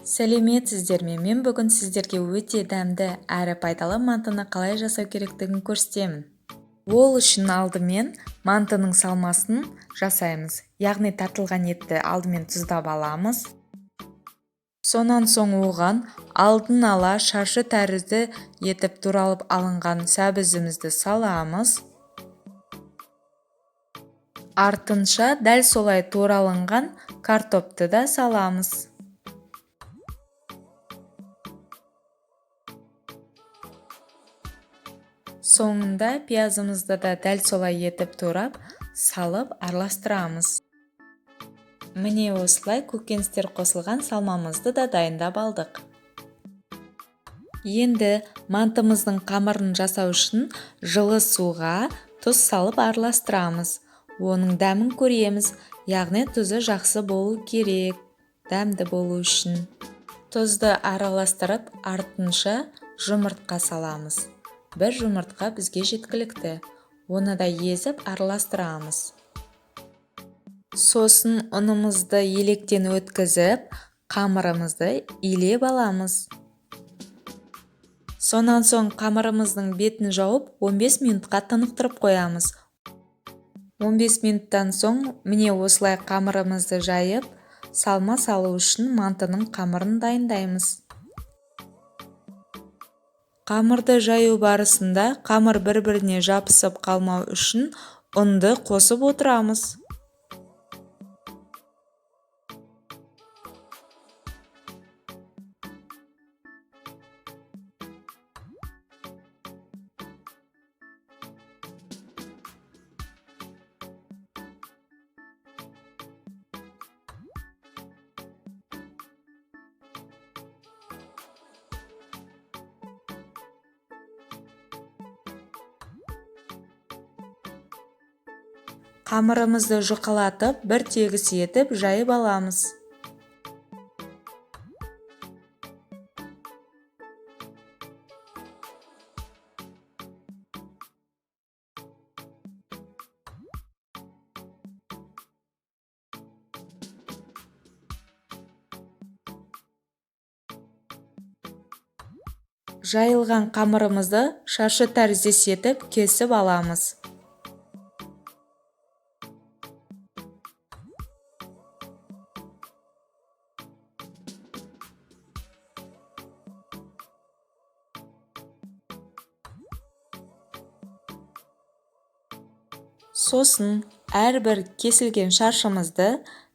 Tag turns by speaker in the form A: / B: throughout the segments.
A: Сәлеметсіздер ме? Мен бүгін сіздерге өте дәмді әрі пайдалы мантыны қалай жасау керектігін көрсетемін. Ол үшін алдымен мантының салмасын жасаймыз. Яғни тартылған етті алдымен тұздап аламыз. Сонан соң оған алдын ала шаршы тәрізді етіп туралып алынған сәбізімізді саламыз. Артынша дәл солай туралынған картопты да саламыз. Соңында пиязымызды да дәл солай етіп турап, салып араластырамыз. Міне осылай көкөністер қосылған салмамызды да дайындап алдық. Енді мантымыздың қамырын жасау үшін жылы суға тұз салып араластырамыз. Оның дәмін көреміз, яғни тұзы жақсы болу керек, дәмді болу үшін. Тұзды араластырып, артынша жұмыртқа саламыз. Бір жұмыртқа бізге жеткілікті. Оны да езіп араластырамыз. Сосын ұнымызды електен өткізіп, қамырымызды илеп аламыз. Сонан соң қамырымыздың бетін жауып, 15 минутқа тынықтырып қоямыз. 15 минуттан соң міне осылай қамырымызды жайып, салма салу үшін мантының қамырын дайындаймыз. Қамырды жаю барысында қамыр бір-біріне жабысып қалмау үшін ұнды қосып отырамыз. Қамырымызды жұқалатып, бір тегіс етіп жайып аламыз. Жайылған қамырымызды шаршы тәріздес етіп кесіп аламыз. Сосын әрбір кесілген шаршымызды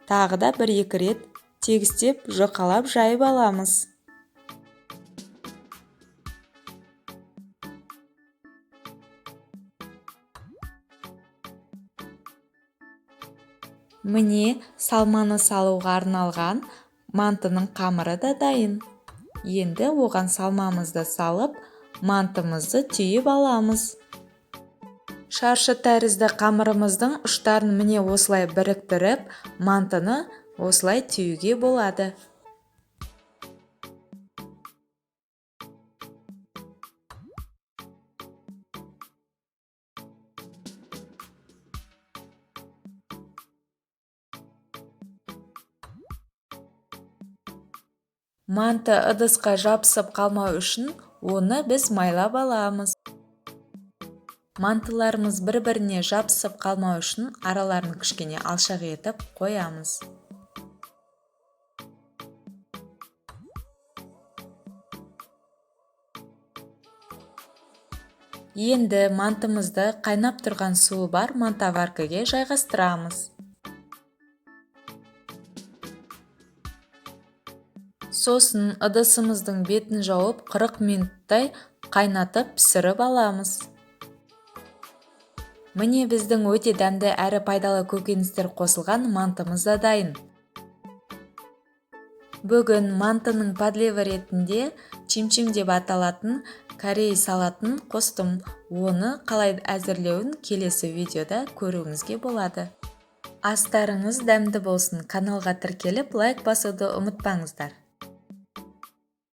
A: тағы да 1-2 рет тегістеп жұқалап жайып аламыз. Міне салманы салуға арналған мантының қамыры да дайын. Енді оған салмамызды салып, мантымызды түйіп аламыз. Шаршы тәрізді қамырымыздың ұштарын міне осылай біріктіріп, мантыны осылай түйуге болады. Манты ыдысқа жабысып қалмау үшін оны біз майлап аламыз. Мантыларымыз бір-біріне жабысып қалмау үшін араларын кішкене алшақ етіп қоямыз. Енді мантымызды қайнап тұрған суы бар мантаваркаға жайғастырамыз. Сосын ыдысымыздың бетін жауып 40 минуттай қайнатып пісіріп аламыз. Міне біздің өте дәмді әрі пайдалы көкөністер қосылған мантымыз да дайын. Бүгін мантының подлеві ретінде чимчим деп аталатын корей салатын қостым. Оны қалай әзірлеуін келесі видеода көруіңізге болады. Астарыңыз дәмді болсын. Каналға тіркеліп лайк басуды ұмытпаңыздар.